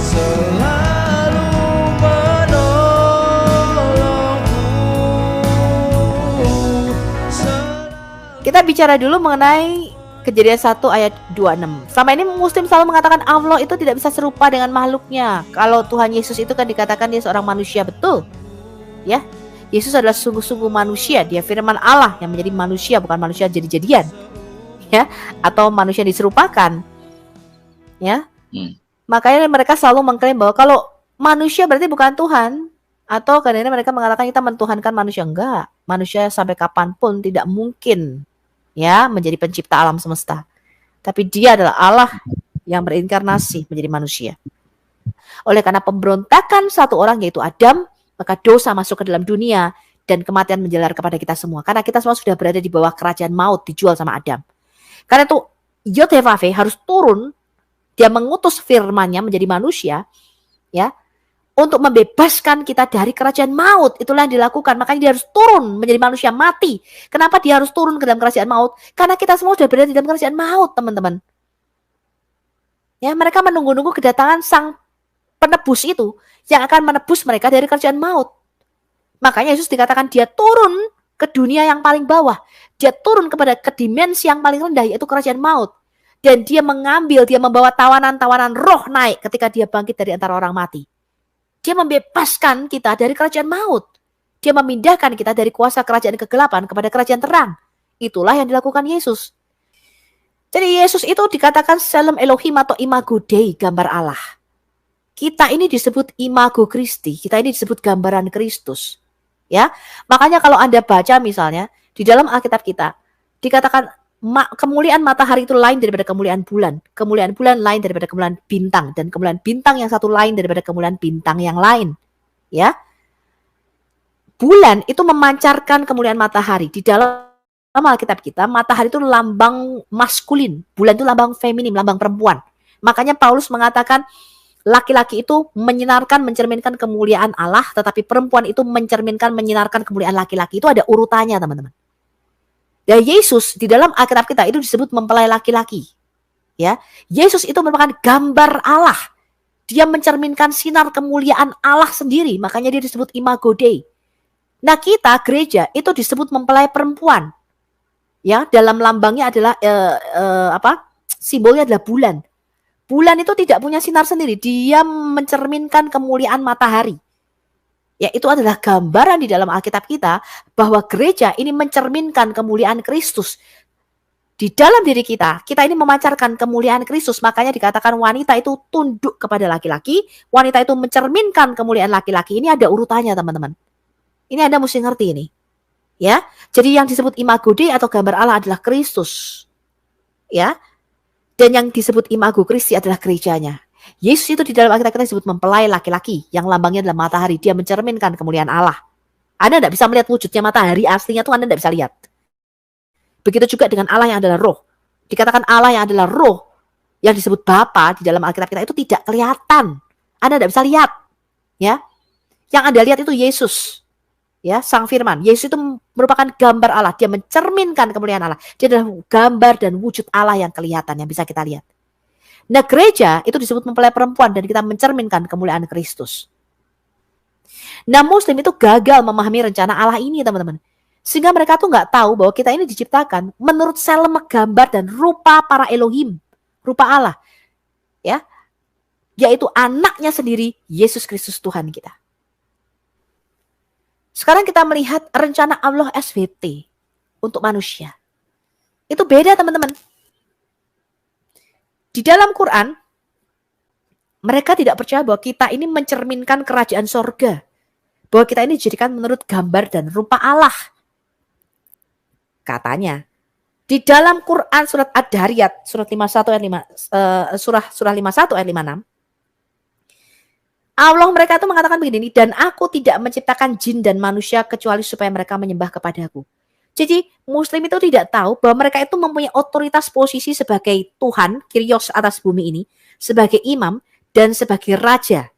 selalu menolongku. Kita bicara dulu mengenai Kejadian 1 ayat 26. Selama ini Muslim selalu mengatakan Allah itu tidak bisa serupa dengan makhluknya. Kalau Tuhan Yesus itu kan dikatakan dia seorang manusia, betul? Ya, Yesus adalah sungguh-sungguh manusia. Dia firman Allah yang menjadi manusia, bukan manusia jadi-jadian, ya, atau manusia diserupakan, ya. Makanya mereka selalu mengklaim bahwa kalau manusia berarti bukan Tuhan, atau kadang-kadang mereka mengatakan kita mentuhankan manusia. Enggak, manusia sampai kapanpun tidak mungkin, ya, menjadi pencipta alam semesta. Tapi dia adalah Allah yang berinkarnasi menjadi manusia. Oleh karena pemberontakan satu orang yaitu Adam, maka dosa masuk ke dalam dunia dan kematian menjalar kepada kita semua. Karena kita semua sudah berada di bawah kerajaan maut, dijual sama Adam. Karena itu Yod-Heh-Vav-He harus turun, dia mengutus firman-Nya menjadi manusia, ya, untuk membebaskan kita dari kerajaan maut. Itulah yang dilakukan. Makanya dia harus turun menjadi manusia mati. Kenapa dia harus turun ke dalam kerajaan maut? Karena kita semua sudah berada di dalam kerajaan maut, teman-teman. Ya, mereka menunggu-nunggu kedatangan sang penebus itu yang akan menebus mereka dari kerajaan maut. Makanya Yesus dikatakan dia turun ke dunia yang paling bawah. Dia turun ke dimensi yang paling rendah, yaitu kerajaan maut. Dan dia membawa tawanan-tawanan roh naik ketika dia bangkit dari antara orang mati. Dia membebaskan kita dari kerajaan maut. Dia memindahkan kita dari kuasa kerajaan kegelapan kepada kerajaan terang. Itulah yang dilakukan Yesus. Jadi Yesus itu dikatakan Shalom Elohim atau Imago Dei, gambar Allah. Kita ini disebut Imago Christi. Kita ini disebut gambaran Kristus. Ya, makanya kalau Anda baca misalnya di dalam Alkitab kita dikatakan kemuliaan matahari itu lain daripada kemuliaan bulan lain daripada kemuliaan bintang, dan kemuliaan bintang yang satu lain daripada kemuliaan bintang yang lain. Ya, bulan itu memancarkan kemuliaan matahari. Di dalam Alkitab kita, matahari itu lambang maskulin, bulan itu lambang feminim, lambang perempuan. Makanya Paulus mengatakan laki-laki itu mencerminkan kemuliaan Allah, tetapi perempuan itu menyinarkan kemuliaan laki-laki. Itu ada urutannya, teman-teman. Dan Yesus di dalam Alkitab kita itu disebut mempelai laki-laki. Ya, Yesus itu merupakan gambar Allah. Dia mencerminkan sinar kemuliaan Allah sendiri, makanya dia disebut Imago Dei. Nah, kita gereja itu disebut mempelai perempuan. Ya, dalam lambangnya adalah simbolnya adalah bulan. Bulan itu tidak punya sinar sendiri, dia mencerminkan kemuliaan matahari. Ya, itu adalah gambaran di dalam Alkitab kita bahwa gereja ini mencerminkan kemuliaan Kristus. Di dalam diri kita ini memancarkan kemuliaan Kristus. Makanya dikatakan wanita itu tunduk kepada laki-laki, wanita itu mencerminkan kemuliaan laki-laki. Ini ada urutannya, teman-teman. Ini Anda mesti ngerti ini. Ya, jadi yang disebut Imago Dei atau gambar Allah adalah Kristus. Ya. Dan yang disebut Imago Christi adalah gerejanya. Yesus itu di dalam Alkitab kita disebut mempelai laki-laki yang lambangnya adalah matahari. Dia mencerminkan kemuliaan Allah. Anda tidak bisa melihat wujudnya matahari aslinya tuh, Anda tidak bisa lihat. Begitu juga dengan Allah yang adalah roh. Dikatakan Allah yang adalah roh yang disebut Bapa di dalam Alkitab kita itu tidak kelihatan. Anda tidak bisa lihat. Ya. Yang Anda lihat itu Yesus. Ya, sang firman. Yesus itu merupakan gambar Allah. Dia mencerminkan kemuliaan Allah. Dia adalah gambar dan wujud Allah yang kelihatan, yang bisa kita lihat. Nah, gereja itu disebut mempelai perempuan dan kita mencerminkan kemuliaan Kristus. Nah, Muslim itu gagal memahami rencana Allah ini, teman-teman. Sehingga mereka tuh nggak tahu bahwa kita ini diciptakan menurut selema gambar dan rupa para Elohim, rupa Allah. Ya, yaitu anaknya sendiri, Yesus Kristus Tuhan kita. Sekarang kita melihat rencana Allah SVT untuk manusia. Itu beda, teman-teman. Di dalam Quran, mereka tidak percaya bahwa kita ini mencerminkan kerajaan sorga. Bahwa kita ini dijadikan menurut gambar dan rupa Allah. Katanya, di dalam Quran surat Ad-Dariyat, surat 51 ayat 5, surah 51 ayat 56, Allah mereka itu mengatakan begini, dan aku tidak menciptakan jin dan manusia kecuali supaya mereka menyembah kepadaku. Jadi Muslim itu tidak tahu bahwa mereka itu mempunyai otoritas posisi sebagai Tuhan, Kyrios atas bumi ini, sebagai imam dan sebagai raja.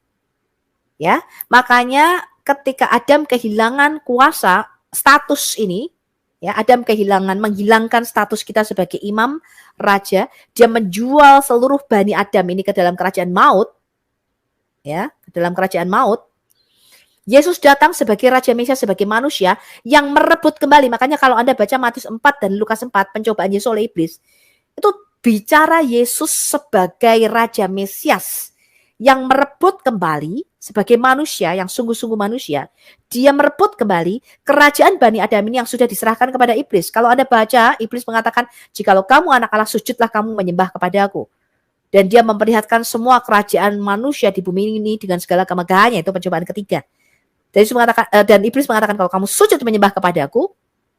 Ya, makanya ketika Adam kehilangan kuasa status ini, ya, Adam menghilangkan status kita sebagai imam, raja, dia menjual seluruh Bani Adam ini ke dalam kerajaan maut. ya, dalam kerajaan maut. Yesus datang sebagai Raja Mesias, sebagai manusia yang merebut kembali. Makanya kalau Anda baca Matius 4 dan Lukas 4, pencobaan Yesus oleh iblis, itu bicara Yesus sebagai Raja Mesias yang merebut kembali sebagai manusia, yang sungguh-sungguh manusia. Dia merebut kembali kerajaan Bani Adam ini yang sudah diserahkan kepada iblis. Kalau Anda baca, iblis mengatakan, jikalau kamu anak Allah, sujudlah kamu menyembah kepada aku. Dan dia memperlihatkan semua kerajaan manusia di bumi ini dengan segala kemegahannya. Itu pencobaan ketiga. Dan iblis mengatakan, kalau kamu sujud menyembah kepadaku,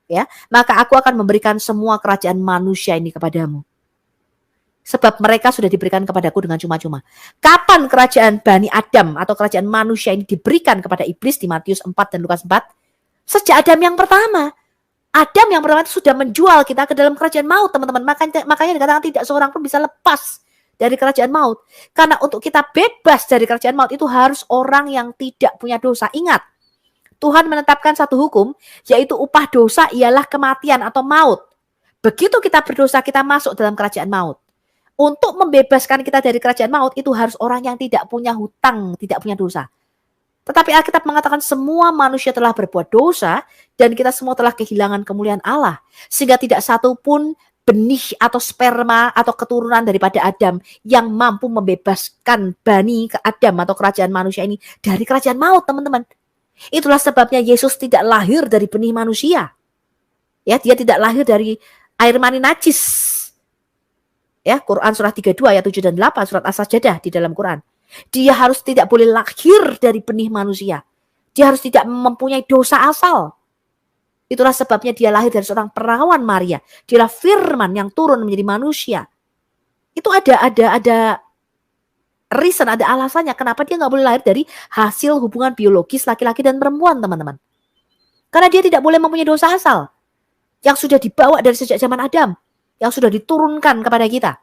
ya, maka aku akan memberikan semua kerajaan manusia ini kepadamu. Sebab mereka sudah diberikan kepadaku dengan cuma-cuma. Kapan kerajaan Bani Adam atau kerajaan manusia ini diberikan kepada iblis di Matius 4 dan Lukas 4? Sejak Adam yang pertama. Adam yang pertama itu sudah menjual kita ke dalam kerajaan maut, teman-teman. Makanya dikatakan tidak seorang pun bisa lepas dari kerajaan maut. Karena untuk kita bebas dari kerajaan maut itu harus orang yang tidak punya dosa. Ingat, Tuhan menetapkan satu hukum, yaitu upah dosa ialah kematian atau maut. Begitu kita berdosa, kita masuk dalam kerajaan maut. Untuk membebaskan kita dari kerajaan maut, itu harus orang yang tidak punya hutang, tidak punya dosa. Tetapi Alkitab mengatakan semua manusia telah berbuat dosa, dan kita semua telah kehilangan kemuliaan Allah. Sehingga tidak satu pun benih atau sperma atau keturunan daripada Adam yang mampu membebaskan Bani ke Adam atau kerajaan manusia ini dari kerajaan maut, teman-teman. Itulah sebabnya Yesus tidak lahir dari benih manusia. Ya, dia tidak lahir dari air mani najis. Ya, Quran surah 32 ayat 7 dan 8, surat As-Sajdah di dalam Quran. Dia harus tidak boleh lahir dari benih manusia. Dia harus tidak mempunyai dosa asal. Itulah sebabnya dia lahir dari seorang perawan Maria. Dialah firman yang turun menjadi manusia. Itu ada reason, ada alasannya kenapa dia nggak boleh lahir dari hasil hubungan biologis laki-laki dan perempuan, teman-teman. Karena dia tidak boleh mempunyai dosa asal yang sudah dibawa dari sejak zaman Adam, yang sudah diturunkan kepada kita.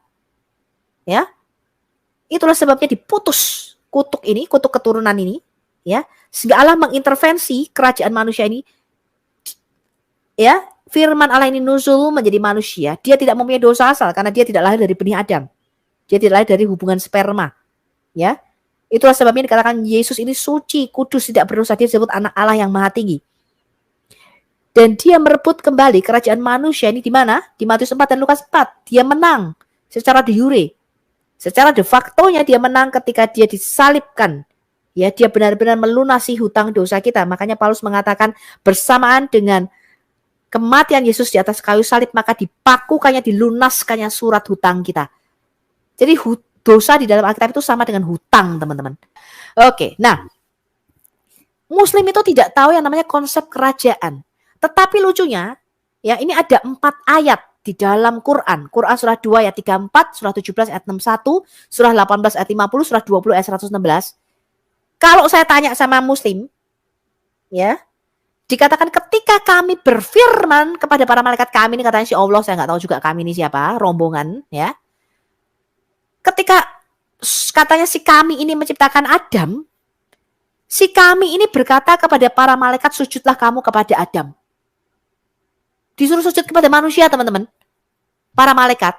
Ya. Itulah sebabnya diputus kutuk ini, kutuk keturunan ini, ya. Sehingga Allah mengintervensi kerajaan manusia ini. Ya, firman Allah ini nuzul menjadi manusia. Dia tidak mempunyai dosa asal karena dia tidak lahir dari benih Adam. Dia tidak lahir dari hubungan sperma. Ya. Itulah sebabnya dikatakan Yesus ini suci, kudus, tidak berdosa. Dia disebut anak Allah yang maha tinggi. Dan dia merebut kembali kerajaan manusia ini di mana? Di Matius 4 dan Lukas 4. Dia menang secara de jure. Secara de facto-nya dia menang ketika dia disalibkan. Ya, dia benar-benar melunasi hutang dosa kita. Makanya Paulus mengatakan bersamaan dengan kematian Yesus di atas kayu salib, maka dipakukannya, dilunaskannya surat hutang kita. Jadi dosa di dalam Alkitab itu sama dengan hutang, teman-teman. Oke, nah, Muslim itu tidak tahu yang namanya konsep kerajaan. Tetapi lucunya, ya, ini ada 4 ayat di dalam Quran. Quran surah 2 ayat 34, surah 17 ayat 61, surah 18 ayat 50, surah 20 ayat 116. Kalau saya tanya sama Muslim, ya, dikatakan ketika kami berfirman kepada para malaikat kami, ini katanya si Allah, saya nggak tahu juga kami ini siapa, rombongan, ya. Ketika katanya si kami ini menciptakan Adam, si kami ini berkata kepada para malaikat, sujudlah kamu kepada Adam. Disuruh sujud kepada manusia, teman-teman. Para malaikat.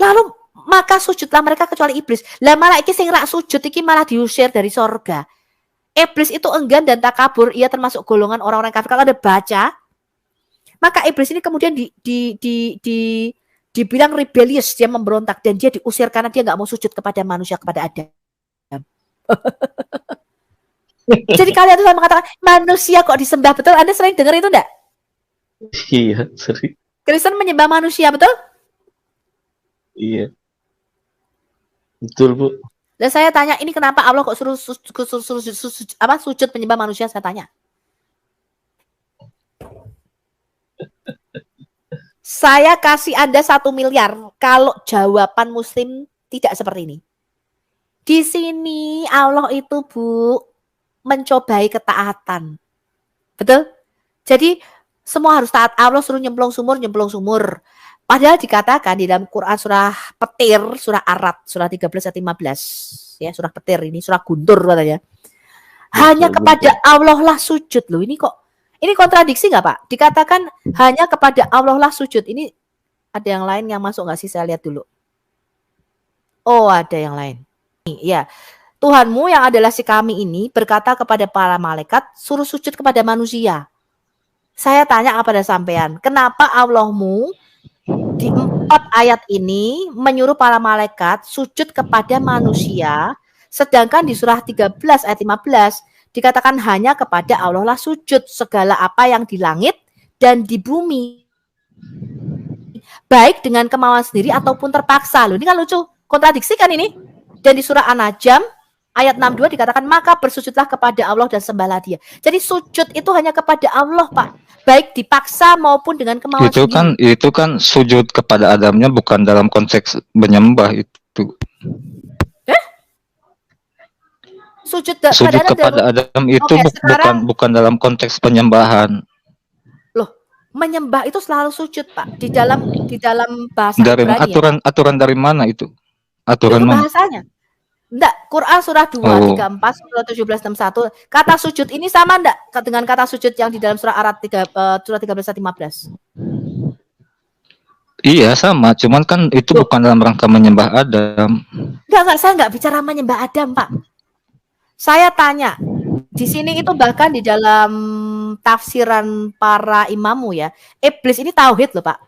Lalu maka sujudlah mereka kecuali iblis. Lah malah iki sing rak sujud iki malah diusir dari sorga. Iblis itu enggan dan takabur, ia termasuk golongan orang-orang kafir. Kalau Anda baca, maka iblis ini kemudian dibilang rebellious, dia memberontak dan dia diusir karena dia nggak mau sujud kepada manusia, kepada Adam. Jadi kalian tuh mengatakan manusia kok disembah, betul? Anda sering dengar itu enggak? Iya, sering. Kristen menyembah manusia, betul? Iya. Betul, Bu. Dan saya tanya, ini kenapa Allah kok suruh sujud menyembah manusia, saya tanya. Saya kasih Anda 1 miliar kalau jawaban Muslim tidak seperti ini. Di sini Allah itu, Bu, mencobai ketaatan. Betul? Jadi semua harus taat. Allah suruh nyemplung sumur. Padahal dikatakan di dalam Quran surah Petir, surah Arad, surah 13 ayat 15. Ya, surah Petir ini, surah Guntur katanya. Hanya kepada Allah lah sujud loh. Ini kontradiksi nggak, Pak? Dikatakan hanya kepada Allah lah sujud. Ini ada yang lain yang masuk nggak sih? Saya lihat dulu. Oh, ada yang lain. Ya, Tuhanmu yang adalah si kami ini berkata kepada para malaikat, suruh sujud kepada manusia. Saya tanya kepada sampean, kenapa Allahmu di 4 ayat ini menyuruh para malaikat sujud kepada manusia, sedangkan di surah 13 ayat 15 dikatakan hanya kepada Allah lah sujud segala apa yang di langit dan di bumi, baik dengan kemauan sendiri ataupun terpaksa. Loh, ini kan lucu, kontradiksi kan ini. Dan di surah An-Najm ayat 62 dikatakan maka bersujudlah kepada Allah dan sembahlah Dia. Jadi sujud itu hanya kepada Allah, Pak. Baik dipaksa maupun dengan kemauan sendiri. Itu kan sujud kepada Adamnya bukan dalam konteks menyembah itu. Sujud kepada Adam itu bukan dalam konteks penyembahan. Loh, menyembah itu selalu sujud, Pak. Di dalam bahasa Dari Ibrani. aturan dari mana itu? Aturan itu mana? Bahasanya. Enggak, Quran surah 2, 34, surah 17, 61. Kata sujud ini sama enggak dengan kata sujud yang di dalam surah Arad surah 13 ayat 15? Iya, sama. Cuman kan itu bukan dalam rangka menyembah Adam. Enggak, saya enggak bicara menyembah Adam, Pak. Saya tanya, di sini itu bahkan di dalam tafsiran para imamu ya, iblis ini tauhid loh, Pak.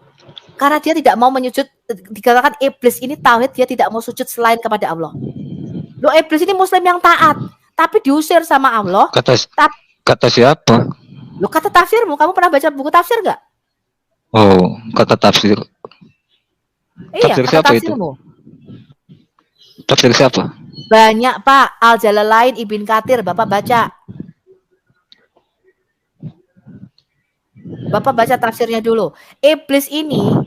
Karena dia tidak mau menyujud, dikatakan iblis ini tauhid, dia tidak mau sujud selain kepada Allah. Loh, iblis ini muslim yang taat, tapi diusir sama Allah. Kata siapa? Loh, kata tafsirmu, kamu pernah baca buku tafsir nggak? Oh, kata tafsir. Iya, tafsir kata siapa tafsirmu. Itu? Tafsir siapa? Banyak, Pak. Al-Jalalain, Ibn Katsir, Bapak baca. Bapak baca tafsirnya dulu. Iblis ini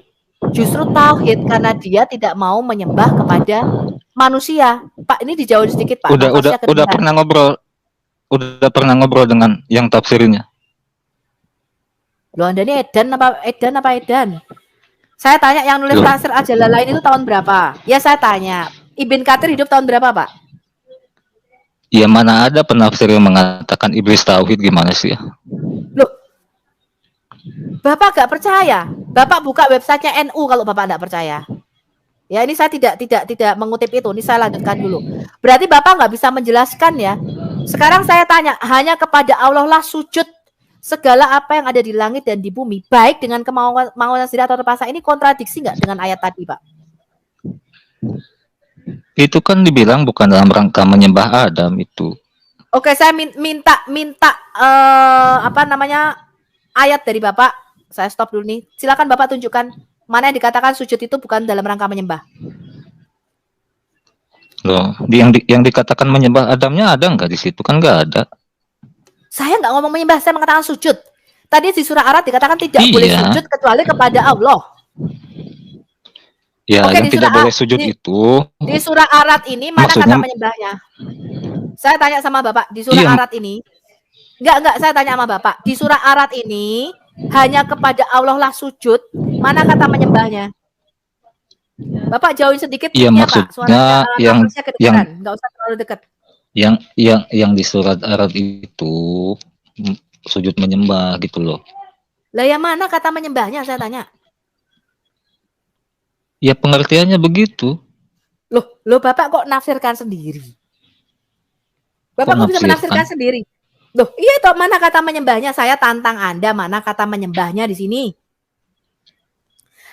justru tauhid karena dia tidak mau menyembah kepada manusia. Pak, ini dijauhin sedikit, Pak. Udah pernah ngobrol dengan yang tafsirnya. Loh, Anda ini Edan apa Edan? Saya tanya yang nulis tafsir Al-Jalalain itu tahun berapa? Ya, saya tanya. Ibn Katsir hidup tahun berapa, Pak? Ya, mana ada penafsir yang mengatakan iblis tauhid, gimana sih ya? Loh, Bapak gak percaya? Bapak buka websitenya NU kalau Bapak tidak percaya. Ya, ini saya tidak mengutip itu. Ini saya lanjutkan dulu. Berarti Bapak nggak bisa menjelaskan ya. Sekarang saya tanya, hanya kepada Allah lah sujud segala apa yang ada di langit dan di bumi, baik dengan kemauan sendiri atau terpaksa. Ini kontradiksi nggak dengan ayat tadi, Pak? Itu kan dibilang bukan dalam rangka menyembah Adam itu. Oke, saya minta ayat dari Bapak. Saya stop dulu nih. Silakan Bapak tunjukkan mana yang dikatakan sujud itu bukan dalam rangka menyembah. Loh, yang dikatakan menyembah Adamnya ada nggak di situ? Kan nggak ada. Saya nggak ngomong menyembah, saya mengatakan sujud. Tadi di surah Arad dikatakan tidak boleh sujud kecuali kepada Allah. Ya, yang tidak boleh sujud itu. Di surah Arad ini mana kata menyembahnya? Saya tanya sama Bapak, di surah Arad ini. Enggak, saya tanya sama Bapak. Di surah Arad ini hanya kepada Allah lah sujud. Mana kata menyembahnya? Bapak jauhin sedikit. Iya, maksudnya Suaranya, yang enggak usah terlalu dekat. Yang di surat Arad itu sujud menyembah gitu loh. Lah yang mana kata menyembahnya, saya tanya. Ya pengertiannya begitu. Loh Bapak kok nafsirkan sendiri? Bapak kok bisa menafsirkan sendiri? Loh, iya toh, mana kata menyembahnya? Saya tantang Anda, mana kata menyembahnya di sini?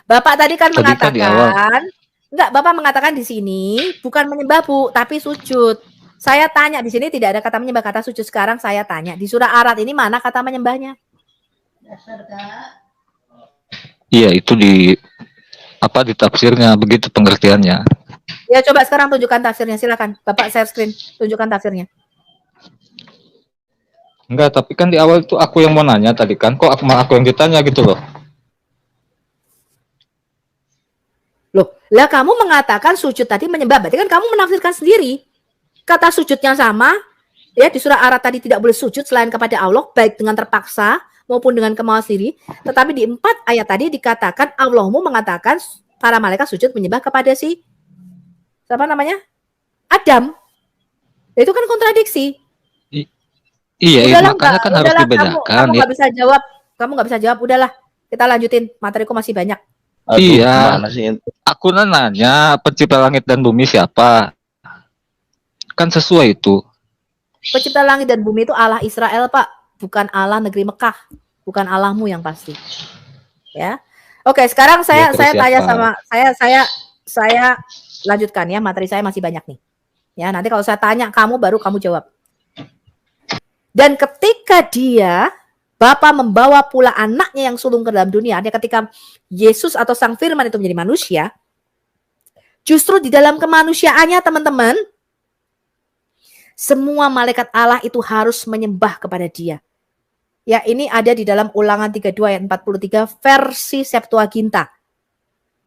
Bapak tadi kan mengatakan, enggak, Bapak mengatakan di sini bukan menyembah, Bu, tapi sujud. Saya tanya di sini tidak ada kata menyembah, kata sujud. Sekarang saya tanya, di surah Arad ini mana kata menyembahnya? Iya, itu di tafsirnya begitu pengertiannya. Ya, coba sekarang tunjukkan tafsirnya, silakan. Bapak share screen, tunjukkan tafsirnya. Enggak, tapi kan di awal itu aku yang mau nanya tadi kan, kok aku yang ditanya gitu loh. Loh, lah kamu mengatakan sujud tadi menyembah, berarti kan kamu menafsirkan sendiri. Kata sujudnya sama, ya di surah Arad tadi tidak boleh sujud selain kepada Allah, baik dengan terpaksa maupun dengan kemauan sendiri. Tetapi di 4 ayat tadi dikatakan Allahmu mengatakan para malaikat sujud menyembah kepada siapa namanya? Adam. Itu kan kontradiksi. Iya, makanya kan harus dibedakan. Kamu nggak bisa jawab. Kamu nggak bisa jawab. Udahlah, kita lanjutin. Materiku masih banyak. Aduh, iya. Aku nanya pencipta langit dan bumi siapa? Kan sesuai itu. Pencipta langit dan bumi itu Allah Israel, Pak, bukan Allah negeri Mekah, bukan Allahmu yang pasti. Ya. Oke, sekarang saya terus tanya siapa? sama saya lanjutkan ya, materi saya masih banyak nih. Ya, nanti kalau saya tanya kamu baru kamu jawab. Dan ketika dia Bapa membawa pula anaknya yang sulung ke dalam dunia, artinya ketika Yesus atau Sang Firman itu menjadi manusia, justru di dalam kemanusiaannya teman-teman, semua malaikat Allah itu harus menyembah kepada dia. Ya, ini ada di dalam Ulangan 32 ayat 43 versi Septuaginta.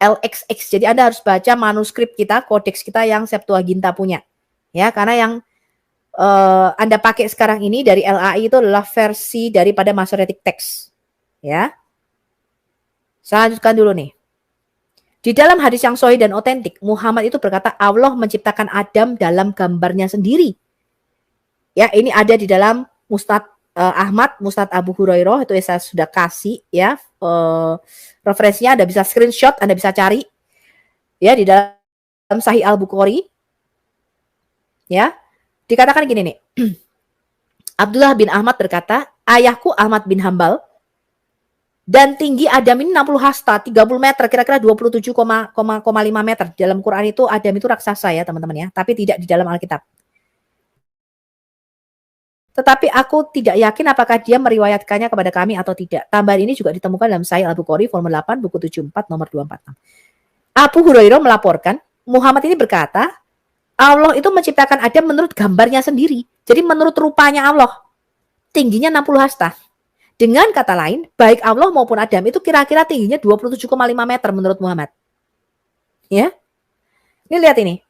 LXX. Jadi Anda harus baca manuskrip kita, kodeks kita yang Septuaginta punya. Ya, karena yang Anda pakai sekarang ini dari LAI itu adalah versi daripada Masoretic Text. Ya. Saya lanjutkan dulu nih. Di dalam hadis yang sahih dan otentik, Muhammad itu berkata Allah menciptakan Adam dalam gambarnya sendiri. Ya, ini ada di dalam Musnad Ahmad, Musnad Abu Hurairah, itu saya sudah kasih ya. Referensinya Anda bisa screenshot, Anda bisa cari. Ya, di dalam Sahih Al-Bukhari. Ya. Dikatakan gini nih. Abdullah bin Ahmad berkata, ayahku Ahmad bin Hambal dan tinggi Adam ini 60 hasta, 30 meter, kira-kira 27,5 meter. Di dalam Quran itu Adam itu raksasa ya teman-teman ya, tapi tidak di dalam Alkitab. Tetapi aku tidak yakin apakah dia meriwayatkannya kepada kami atau tidak. Tambahan ini juga ditemukan dalam Sahih Al-Bukhari volume 8 buku 74 nomor 246. Abu Hurairah melaporkan, Muhammad ini berkata, Allah itu menciptakan Adam menurut gambarnya sendiri. Jadi menurut rupanya Allah. Tingginya 60 hasta. Dengan kata lain, baik Allah maupun Adam itu kira-kira tingginya 27,5 meter menurut Muhammad. Ya. Ini lihat ini.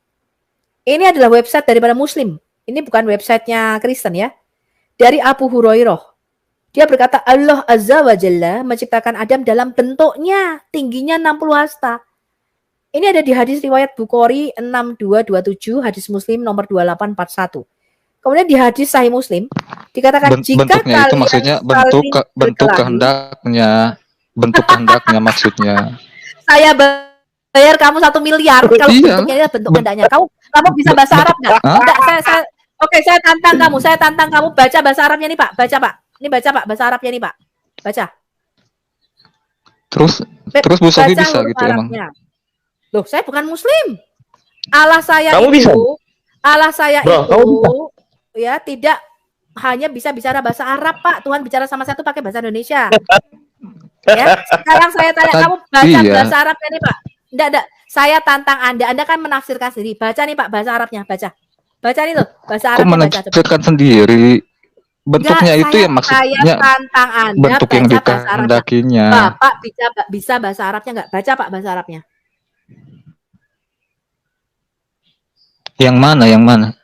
Ini adalah website daripada Muslim. Ini bukan websitenya Kristen ya. Dari Abu Hurairah. Dia berkata Allah Azza wa Jalla menciptakan Adam dalam bentuknya. Tingginya 60 hasta. Ini ada di hadis riwayat Bukhari 6227, hadis Muslim nomor 2841. Kemudian di hadis Sahih Muslim dikatakan jika bentuknya itu maksudnya bentuk kehendaknya, maksudnya. Saya bayar kamu 1 miliar kalau bentuknya bentuk kehendaknya. Kamu bisa bahasa Arab nggak? Enggak, saya tantang kamu baca bahasa Arabnya nih Pak, baca Pak. Ini baca Pak bahasa Arabnya nih Pak, baca. Terus Bu Sofi bisa gitu Arabnya. Emang? Loh, saya bukan Muslim. Allah saya Kamu itu, bisa? Allah saya Bro, itu, ya tidak hanya bisa bicara bahasa Arab Pak. Tuhan bicara sama saya itu pakai bahasa Indonesia. Ya, sekarang saya tanya kamu baca bahasa Arabnya nih Pak. Enggak. Saya tantang Anda kan menafsirkan sendiri. Baca nih Pak bahasa Arabnya, baca. Baca nih tuh bahasa Arabnya. Kok menafsirkan sendiri? Bentuknya itu ya maksudnya tantang Anda bentuk yang dikehendakinya. Bapak bisa bahasa Arabnya enggak? Baca Pak bahasa Arabnya. Yang mana?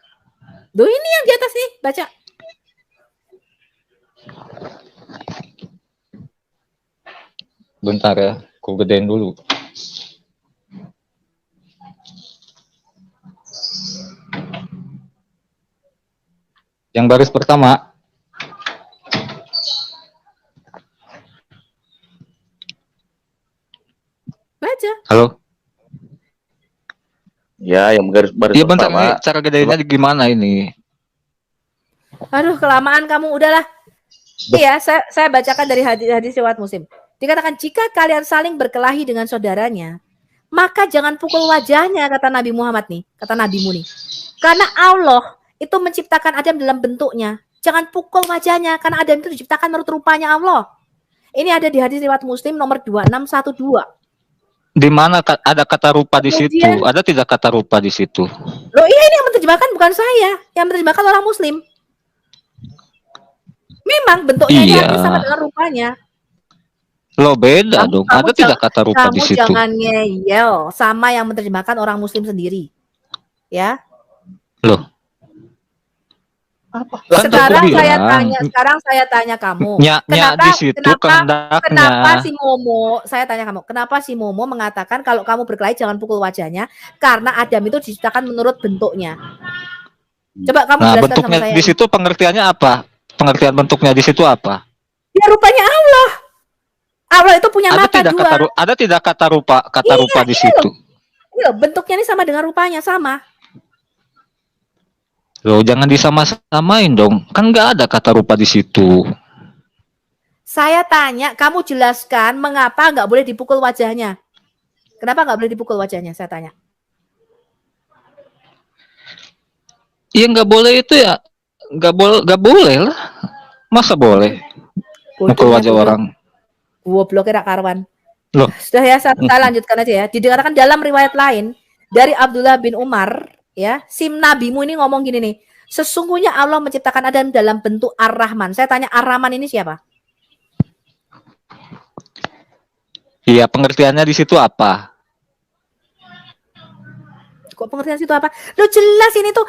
Loh ini yang di atas nih, baca. Bentar ya, aku gedein dulu. Yang baris pertama. Baca. Halo. Ya, yang baris iya, bentar, ini cara gedenya gimana ini? Aduh, kelamaan kamu, udahlah. Iya, saya bacakan dari hadis riwayat Muslim. Dikatakan jika kalian saling berkelahi dengan saudaranya, maka jangan pukul wajahnya, kata Nabi Muhammad nih, kata nabimu nih. Karena Allah itu menciptakan Adam dalam bentuknya. Jangan pukul wajahnya, karena Adam itu diciptakan menurut rupanya Allah. Ini ada di hadis riwayat Muslim nomor 2612. Di mana ada kata rupa di situ? Ada tidak kata rupa di situ? Loh iya, ini yang menerjemahkan bukan saya, yang menerjemahkan orang Muslim. Memang bentuknya ini sama dengan rupanya. Loh beda dong. Ada tidak kata rupa di situ? Kamu jangan ngeyel sama yang menerjemahkan orang Muslim sendiri. Ya. Loh. Sekarang saya tanya kamu. Kenapa si Momo? Saya tanya kamu. Kenapa si Momo mengatakan kalau kamu berkelahi jangan pukul wajahnya? Karena Adam itu diciptakan menurut bentuknya. Coba kamu jelaskan bentuknya sama saya. Di situ pengertiannya apa? Pengertian bentuknya di situ apa? Ya rupanya Allah. Allah itu punya mata dua. Ada tidak kata rupa di situ? Iya, bentuknya ini sama dengan rupanya sama. Loh, jangan disama-samain dong. Kan nggak ada kata rupa di situ. Saya tanya, kamu jelaskan mengapa nggak boleh dipukul wajahnya. Kenapa nggak boleh dipukul wajahnya? Saya tanya. Iya nggak boleh itu ya. Nggak boleh lah. Masa boleh mukul wajah orang? Goblok kira karuan. Loh. Sudah ya, saya lanjutkan aja ya. Dikatakan dalam riwayat lain dari Abdullah bin Umar, ya, si nabimu ini ngomong gini nih. Sesungguhnya Allah menciptakan Adam dalam bentuk Ar-Rahman. Saya tanya, Ar-Rahman ini siapa? Iya, pengertiannya di situ apa? Kok pengertian situ apa? Lo jelas ini tuh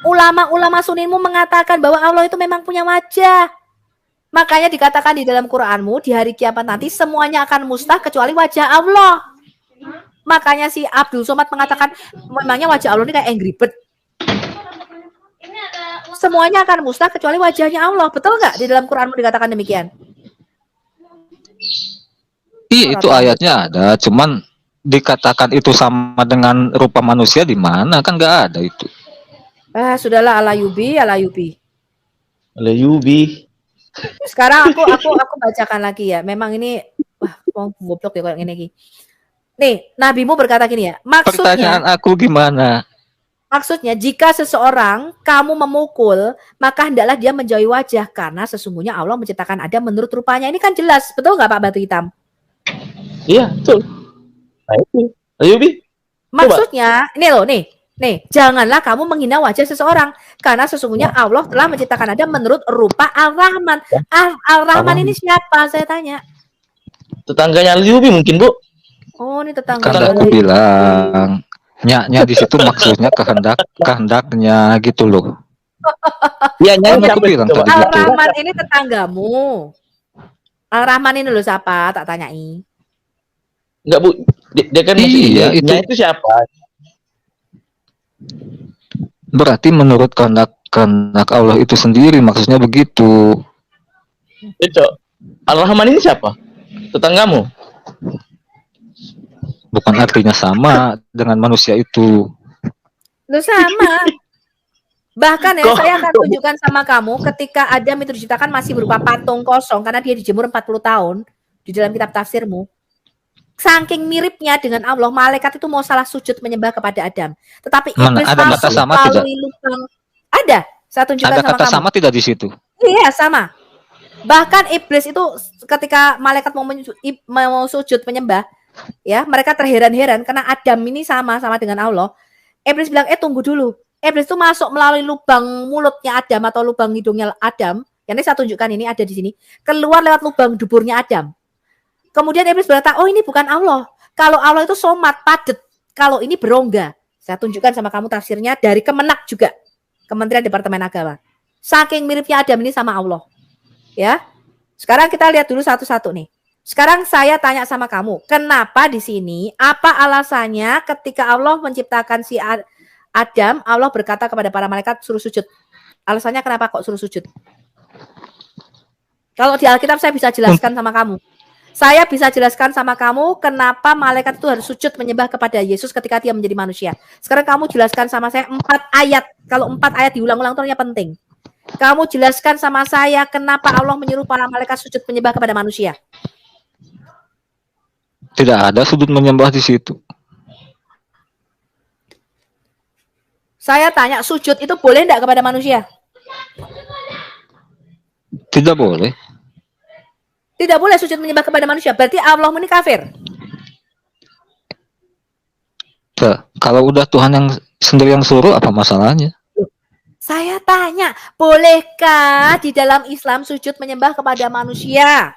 ulama-ulama sunnimu mengatakan bahwa Allah itu memang punya wajah. Makanya dikatakan di dalam Quranmu di hari kiamat nanti semuanya akan musnah kecuali wajah Allah. Makanya si Abdul Somad mengatakan memangnya wajah Allah ini kayak Angry Bird. Semuanya akan musnah kecuali wajahnya Allah. Betul nggak di dalam Quranmu dikatakan demikian? Iya, itu ayatnya ada, cuman dikatakan itu sama dengan rupa manusia di mana? Kan nggak ada itu. Sudahlah, Alayubi. Alayubi. Sekarang aku bacakan lagi ya. Memang ini mau goblok ya kayak gini. Nih, nabimu berkata gini ya. Pertanyaan aku gimana? Maksudnya, jika seseorang kamu memukul, maka hendaklah dia menjauhi wajah karena sesungguhnya Allah menciptakan Adam menurut rupanya. Ini kan jelas, betul nggak Pak Batu Hitam? Iya, betul. Nah itu. Alayubi. Maksudnya, ini loh, nih, janganlah kamu menghina wajah seseorang karena sesungguhnya Allah telah menciptakan Adam menurut rupa Al-Rahman. Al-Rahman ini siapa? Saya tanya. Tetangganya Alayubi mungkin, Bu. Oh, ini tetangga. Kan aku bilang, nyaknya di situ maksudnya kehendaknya gitu loh. Iya, Kan aku bilang tadi gitu. Al-Rahman ini tetanggamu. Al-Rahman ini loh siapa? Tak tanyai. Enggak, Bu. Dia kan iya, itu siapa? Berarti menurut kehendak Allah itu sendiri, maksudnya begitu. Itu. Al-Rahman ini siapa? Tetanggamu? Bukan artinya sama dengan manusia itu. Loh sama. Bahkan ya, saya akan tunjukkan sama kamu ketika Adam itu diciptakan masih berupa patung kosong karena dia dijemur 40 tahun di dalam kitab tafsirmu. Saking miripnya dengan Allah, malaikat itu mau salah sujud menyembah kepada Adam. Tetapi iblis ada kata sama tidak? Lubang. Ada. Saya tunjukkan ada sama kata kamu. sama tidak di situ? Iya, sama. Bahkan iblis itu ketika malaikat mau sujud menyembah, ya, mereka terheran-heran karena Adam ini sama dengan Allah. Iblis bilang, tunggu dulu. Iblis itu masuk melalui lubang mulutnya Adam atau lubang hidungnya Adam. Yang ini saya tunjukkan, ini ada di sini. Keluar lewat lubang duburnya Adam. Kemudian iblis berkata, oh ini bukan Allah. Kalau Allah itu somat, padet. Kalau ini berongga. Saya tunjukkan sama kamu tafsirnya dari Kemenak juga. Kementerian Departemen Agama. Saking miripnya Adam ini sama Allah. Ya. Sekarang kita lihat dulu satu-satu nih. Sekarang saya tanya sama kamu, kenapa di sini, apa alasannya ketika Allah menciptakan si Adam, Allah berkata kepada para malaikat suruh sujud. Alasannya kenapa kok suruh sujud? Kalau di Alkitab saya bisa jelaskan sama kamu. Saya bisa jelaskan sama kamu kenapa malaikat itu harus sujud menyembah kepada Yesus ketika dia menjadi manusia. Sekarang kamu jelaskan sama saya 4 ayat. Kalau 4 ayat diulang-ulang itu penting. Kamu jelaskan sama saya kenapa Allah menyuruh para malaikat sujud menyembah kepada manusia. Tidak ada sujud menyembah di situ. Saya tanya, sujud itu boleh enggak kepada manusia? Tidak boleh. Tidak boleh sujud menyembah kepada manusia. Berarti Allah ini kafir. Kalau udah Tuhan yang sendiri yang suruh, apa masalahnya? Saya tanya, bolehkah di dalam Islam sujud menyembah kepada manusia?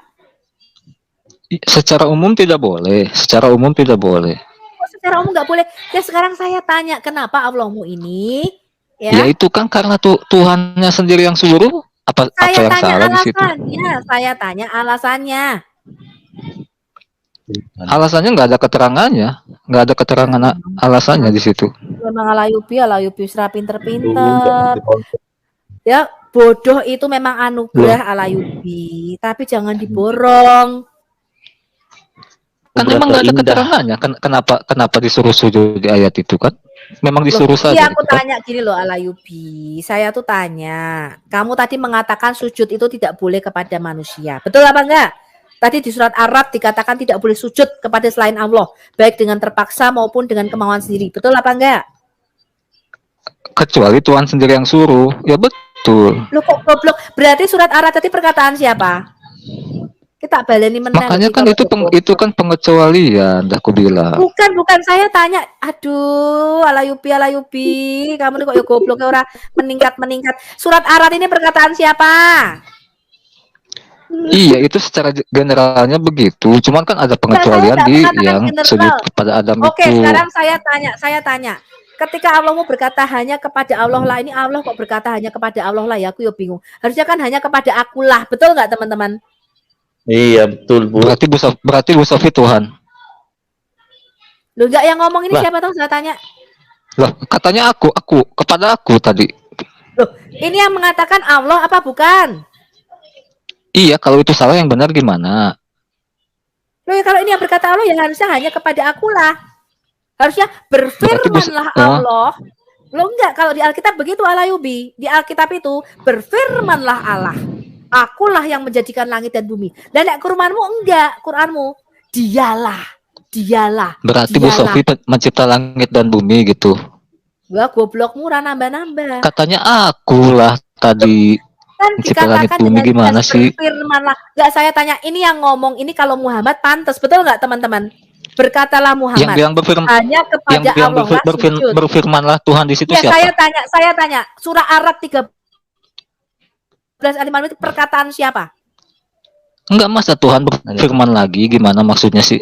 Secara umum tidak boleh. Secara umum tidak boleh. Secara umum nggak boleh. Ya sekarang saya tanya, kenapa Allahmu ini? Ya itu kan karena Tuhannya sendiri yang suruh. Apa yang salah di situ? Saya tanya alasannya. Alasannya nggak ada keterangannya, nggak ada keterangan alasannya di situ. Memang Alayubi pinter-pinter. Ya bodoh itu memang anugerah Alayubi, tapi jangan diborong. Kan Sudah memang nggak ada terindah. keterangannya. Kenapa disuruh sujud di ayat itu kan? Memang disuruh Loh, saja. iya aku gitu kan? tanya gini loh Alayubi. Saya tuh tanya, kamu tadi mengatakan sujud itu tidak boleh kepada manusia. Betul apa enggak? Tadi di surat Arab dikatakan tidak boleh sujud kepada selain Allah, baik dengan terpaksa maupun dengan kemauan sendiri. Betul apa enggak? Kecuali Tuhan sendiri yang suruh. Ya betul. Loh kok goblok? Berarti surat Arab tadi perkataan siapa? Kita baleni meneh Makanya loh, kan kalau itu goblok. kan pengecualian, dah aku bilang. Bukan saya tanya. Aduh, Alayubi. Kamu nih kok ya goblok ora meningkat. Surat Arab ini perkataan siapa? Iya, itu secara generalnya begitu. Cuman kan ada Enggak, saya pengecualian enggak di mengatakan yang sujud general. kepada Adam Oke, itu. sekarang saya tanya. Ketika Allah mau berkata hanya kepada Allah lah, ini Allah kok berkata hanya kepada Allah lah ya, aku ya bingung. Harusnya kan hanya kepada akulah, betul nggak teman-teman? Iya betul Bu. Berarti Bu Sofi Tuhan. Loh enggak yang ngomong ini Lah. siapa tahu saya tanya. Loh, katanya aku kepada aku tadi. Loh, ini yang mengatakan Allah apa bukan? Iya, kalau itu salah yang benar gimana? Loh ya kalau ini yang berkata Allah ya harusnya hanya kepada akulah. Harusnya berfirmanlah Allah. Loh enggak, kalau di Alkitab begitu Alayubi. Di Alkitab itu berfirmanlah Allah. Akulah yang menjadikan langit dan bumi. Dan Quranmu enggak, Quranmu dialah. Berarti Bu Sofi mencipta langit dan bumi gitu. Wah, goblokmu ora nambah-nambah. Katanya akulah tadi. Kan Mencipta langit dikatakan bumi dengan gimana sih? berfirmanlah. Enggak, saya tanya ini yang ngomong ini kalau Muhammad pantas, betul enggak teman-teman? Berkatalah Muhammad. Yang bilang hanya kepada Allah lah sujud. berfirmanlah Tuhan di situ Ya, siapa? saya tanya, surah Arab 13 ayat 5 itu perkataan siapa? Enggak, masa Tuhan berfirman lagi, gimana maksudnya sih?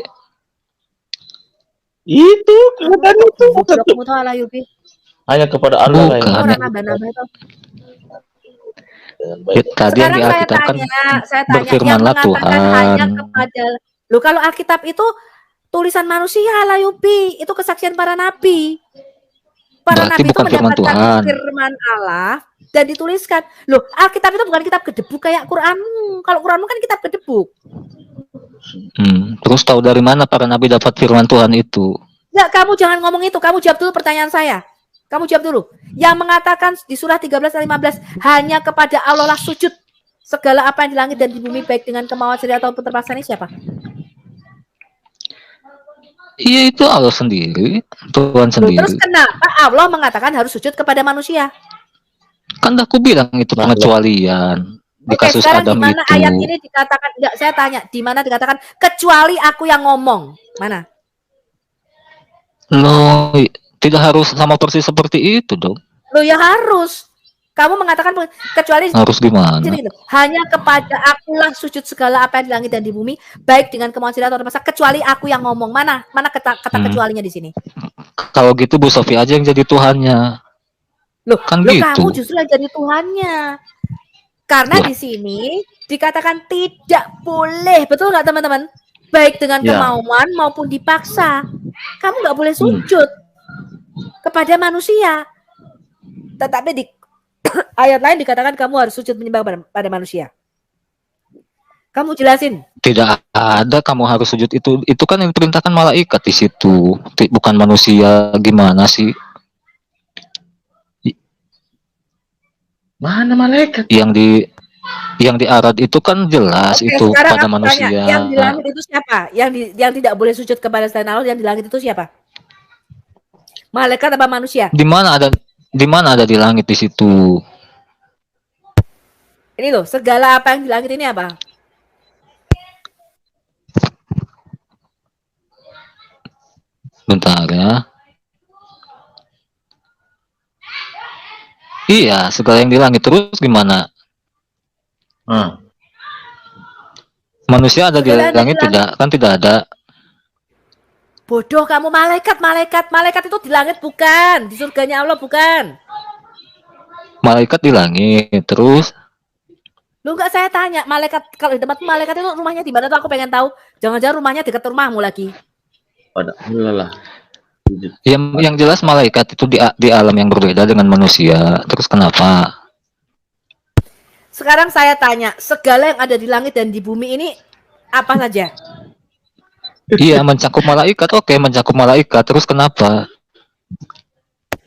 Itu kata itu Goblokmu tuh Alayubi. hanya kepada Allah lah Bukan. yang Orang nambah-nambah itu. dengan Ya, baik. tadi yang Sekarang di saya Alkitab kan tanya berfirmanlah yang mengatakan hanya Tuhan. kepada Loh, kalau Alkitab itu tulisan manusia Alayubi, itu kesaksian para nabi. Para Berarti nabi itu bukan firman mendapatkan Tuhan. firman Allah dan dituliskan. Loh, Alkitab itu bukan kitab gedebuk kayak Quranmu. Kalau Quranmu kan kitab gedebuk. Terus tahu dari mana para nabi dapat firman Tuhan itu? Enggak, kamu jangan ngomong itu. Kamu jawab dulu pertanyaan saya. Kamu jawab dulu. Yang mengatakan di surah 13 ayat 15 hanya kepada Allah lah sujud. Segala apa yang di langit dan di bumi baik dengan kemauan sendiri ataupun terpaksa ini siapa? Iya, itu Allah sendiri, Tuhan Loh, sendiri. terus kenapa Allah mengatakan harus sujud kepada manusia? Kan aku bilang itu pengecualian di Oke, kasus sekarang Adam di mana itu. ayat ini dikatakan? Enggak, saya tanya, di mana dikatakan kecuali aku yang ngomong? Mana? Loh, tidak harus sama persis seperti itu dong. Loh ya harus. Kamu mengatakan kecuali Harus gimana? Jadi gitu, hanya kepada akulah sujud segala apa yang di langit dan di bumi, baik dengan kemauan sendiri atau terpaksa, kecuali aku yang ngomong. Mana kata kecualinya di sini? Kalau gitu Bu Sofi aja yang jadi Tuhannya. Loh, Kan loh gitu. kamu justru yang jadi Tuhannya. Karena di sini dikatakan tidak boleh, betul nggak teman-teman? Baik dengan Ya. kemauan maupun dipaksa. Kamu nggak boleh sujud kepada manusia. Tetapi di ayat lain dikatakan kamu harus sujud menyembah pada manusia. Kamu jelasin. Tidak ada kamu harus sujud itu kan yang diperintahkan malaikat di situ, bukan manusia. Gimana sih? Mana malaikat? Yang di Arad itu kan jelas Oke, itu sekarang pada aku manusia. tanya, yang di langit itu siapa? Yang tidak boleh sujud kepada selain Allah, yang di langit itu siapa? Malaikat apa manusia? Di mana ada di langit di situ? Ini loh, segala apa yang di langit ini apa? Bentar ya. Iya, segala yang di langit. Terus gimana? Manusia ada di Segala yang ada langit di langit. tidak? Kan tidak ada. Bodoh kamu, malaikat itu di langit bukan, di surganya Allah bukan. Malaikat di langit. Terus Lu enggak, saya tanya, malaikat kalau di tempat malaikat itu rumahnya di mana tuh, aku pengen tahu. Jangan-jangan rumahnya dekat rumahmu lagi. Pada Allah. yang jelas malaikat itu di alam yang berbeda dengan manusia. Terus kenapa? Sekarang saya tanya, segala yang ada di langit dan di bumi ini apa saja? Iya, mencakup malaikat. Oke, mencakup malaikat. Terus kenapa?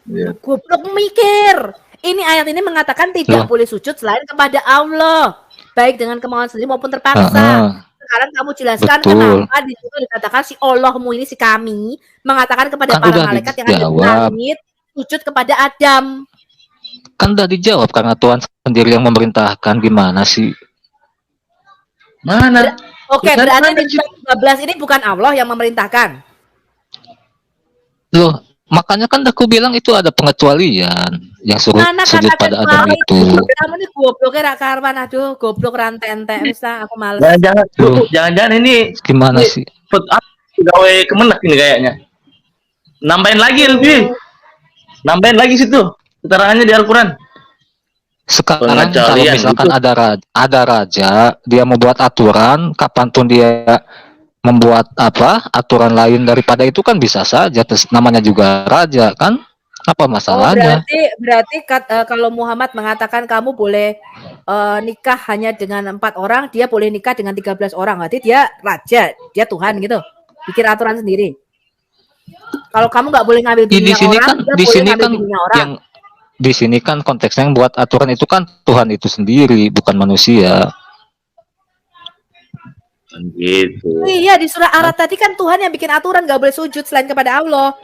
Iya. Goblok mikir. Ini ayat ini mengatakan tidak Loh. boleh sujud selain kepada Allah, baik dengan kemauan sendiri maupun terpaksa. Heeh. Sekarang kamu jelaskan Betul. kenapa di situ dikatakan si Allahmu ini, si kami mengatakan kepada Kan para udah malaikat yang ada di dijawab. langit sujud kepada Adam. Kan udah dijawab karena Tuhan sendiri yang memerintahkan. Gimana sih? Mana? Oke, Bukan berarti ada di 12 ini bukan Allah yang memerintahkan. Loh, makanya kan aku bilang itu ada pengecualian yang suruh Mana sujud kata pada Adam kecuali itu. kamu nih gobloknya rak karuan, aduh, goblok rantai-ente bisa aku males. Jangan-jangan ini Gimana sih? pegawai Kemenak ini kayaknya. Nambahin lagi lebih. Nambahin lagi situ keterangannya di Al-Quran. Sekarang kalau Pengecualian misalkan itu. ada raja, dia membuat aturan, kapanpun dia membuat aturan lain daripada itu kan bisa saja. Terus namanya juga raja kan? Apa Oh, masalahnya? berarti kalau Muhammad mengatakan kamu boleh nikah hanya dengan 4 orang, dia boleh nikah dengan 13 orang. Berarti dia raja, dia Tuhan gitu. Bikin aturan sendiri. Kalau kamu nggak boleh ngambil Di bininya sini orang, kan, dia di boleh sini ngambil kan bininya orang. yang di sini kan konteksnya yang buat aturan itu kan Tuhan itu sendiri, bukan manusia. Gitu. Oh iya, di surah Arad tadi kan Tuhan yang bikin aturan nggak boleh sujud selain kepada Allah.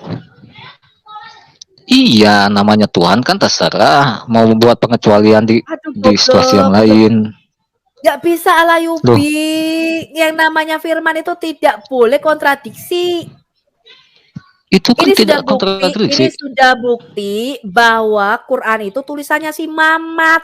Iya, namanya Tuhan kan terserah mau membuat pengecualian di Aduh, situasi yang goblok. lain. Nggak bisa Alayubi. Yang namanya firman itu tidak boleh kontradiksi. Itu kan Ini tidak sudah bukti kontradiksi. bahwa Quran itu tulisannya si Mamat.